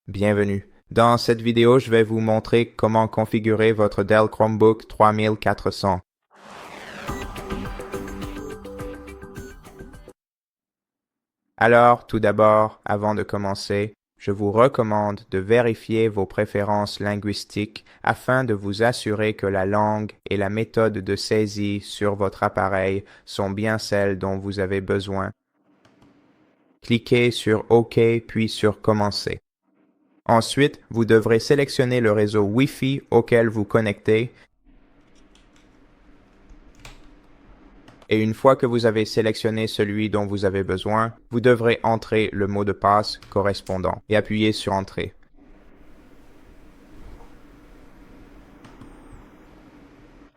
Bienvenue. Dans cette vidéo, je vais vous montrer comment configurer votre Dell Chromebook 3400. Alors, tout d'abord, avant de commencer, je vous recommande de vérifier vos préférences linguistiques afin de vous assurer que la langue et la méthode de saisie sur votre appareil sont bien celles dont vous avez besoin. Cliquez sur OK puis sur Commencer. Ensuite, vous devrez sélectionner le réseau Wi-Fi auquel vous connectez. Et une fois que vous avez sélectionné celui dont vous avez besoin, vous devrez entrer le mot de passe correspondant et appuyer sur Entrée.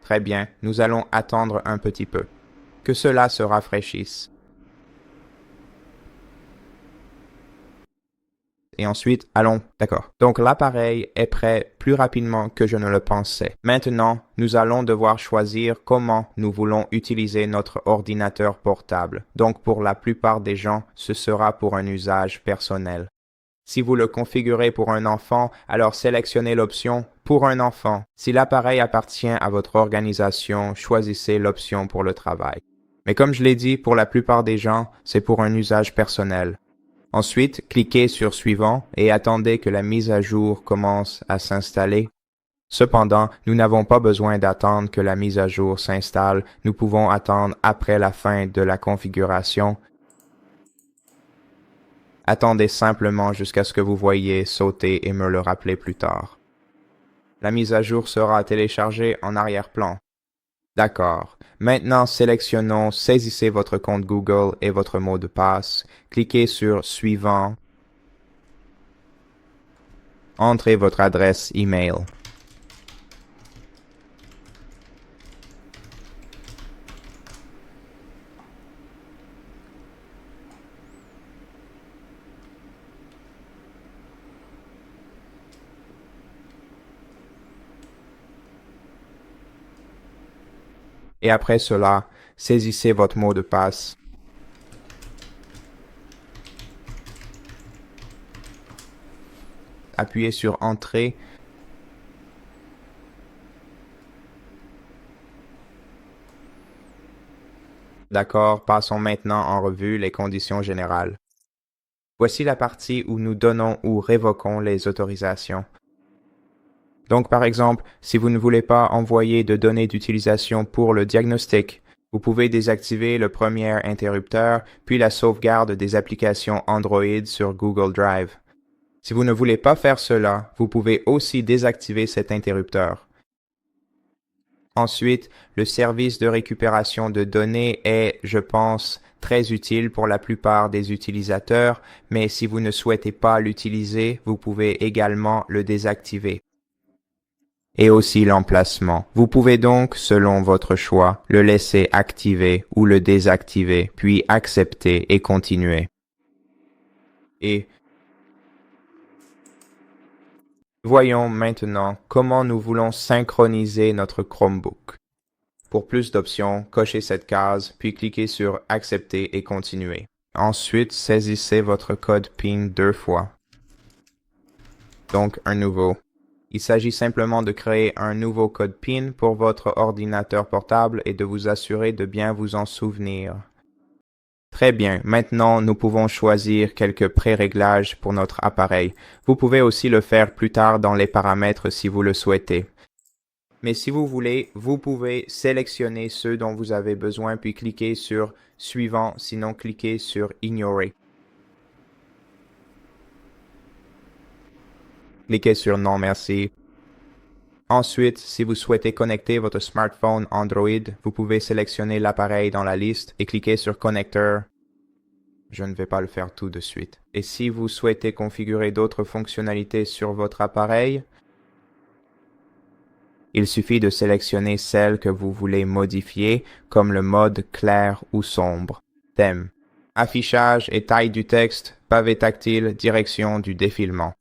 Très bien, nous allons attendre un petit peu. Que cela se rafraîchisse. Et ensuite, allons, d'accord. Donc l'appareil est prêt plus rapidement que je ne le pensais. Maintenant, nous allons devoir choisir comment nous voulons utiliser notre ordinateur portable. Donc pour la plupart des gens, ce sera pour un usage personnel. Si vous le configurez pour un enfant, alors sélectionnez l'option pour un enfant. Si l'appareil appartient à votre organisation, choisissez l'option pour le travail. Mais comme je l'ai dit, pour la plupart des gens, c'est pour un usage personnel. Ensuite, cliquez sur Suivant et attendez que la mise à jour commence à s'installer. Cependant, nous n'avons pas besoin d'attendre que la mise à jour s'installe. Nous pouvons attendre après la fin de la configuration. Attendez simplement jusqu'à ce que vous voyez sauter et me le rappeler plus tard. La mise à jour sera téléchargée en arrière-plan. D'accord. Maintenant, sélectionnons Saisissez votre compte Google et votre mot de passe. Cliquez sur Suivant. Entrez votre adresse email. Et après cela, saisissez votre mot de passe. Appuyez sur Entrée. D'accord, passons maintenant en revue les conditions générales. Voici la partie où nous donnons ou révoquons les autorisations. Donc, par exemple, si vous ne voulez pas envoyer de données d'utilisation pour le diagnostic, vous pouvez désactiver le premier interrupteur, puis la sauvegarde des applications Android sur Google Drive. Si vous ne voulez pas faire cela, vous pouvez aussi désactiver cet interrupteur. Ensuite, le service de récupération de données est, je pense, très utile pour la plupart des utilisateurs, mais si vous ne souhaitez pas l'utiliser, vous pouvez également le désactiver. Et aussi l'emplacement. Vous pouvez donc, selon votre choix, le laisser activer ou le désactiver, puis accepter et continuer. Et voyons maintenant comment nous voulons synchroniser notre Chromebook. Pour plus d'options, cochez cette case, puis cliquez sur Accepter et continuer. Ensuite, saisissez votre code PIN 2 fois. Donc, un nouveau. Il s'agit simplement de créer un nouveau code PIN pour votre ordinateur portable et de vous assurer de bien vous en souvenir. Très bien, maintenant nous pouvons choisir quelques pré-réglages pour notre appareil. Vous pouvez aussi le faire plus tard dans les paramètres si vous le souhaitez. Mais si vous voulez, vous pouvez sélectionner ceux dont vous avez besoin puis cliquer sur Suivant, sinon cliquez sur Ignorer. Cliquez sur Non merci. Ensuite, si vous souhaitez connecter votre smartphone Android, vous pouvez sélectionner l'appareil dans la liste et cliquer sur Connecteur. Je ne vais pas le faire tout de suite. Et si vous souhaitez configurer d'autres fonctionnalités sur votre appareil, il suffit de sélectionner celles que vous voulez modifier, comme le mode clair ou sombre. Thème. Affichage et taille du texte, pavé tactile, direction du défilement.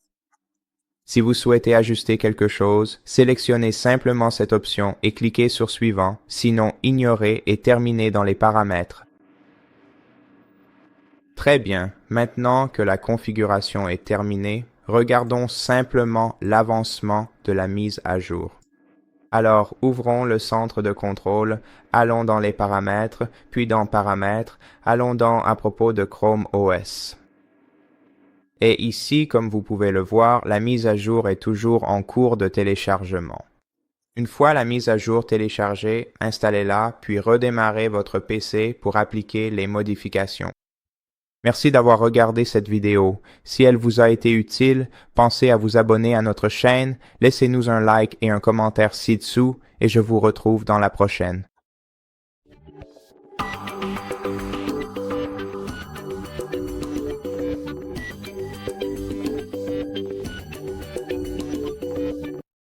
Si vous souhaitez ajuster quelque chose, sélectionnez simplement cette option et cliquez sur Suivant, sinon ignorez et terminez dans les paramètres. Très bien, maintenant que la configuration est terminée, Regardons simplement l'avancement de la mise à jour. Alors, ouvrons le centre de contrôle, allons dans les paramètres, puis dans Paramètres, allons dans à propos de Chrome OS. Et ici, comme vous pouvez le voir, la mise à jour est toujours en cours de téléchargement. Une fois la mise à jour téléchargée, installez-la, puis redémarrez votre PC pour appliquer les modifications. Merci d'avoir regardé cette vidéo. Si elle vous a été utile, pensez à vous abonner à notre chaîne, laissez-nous un like et un commentaire ci-dessous, et je vous retrouve dans la prochaine.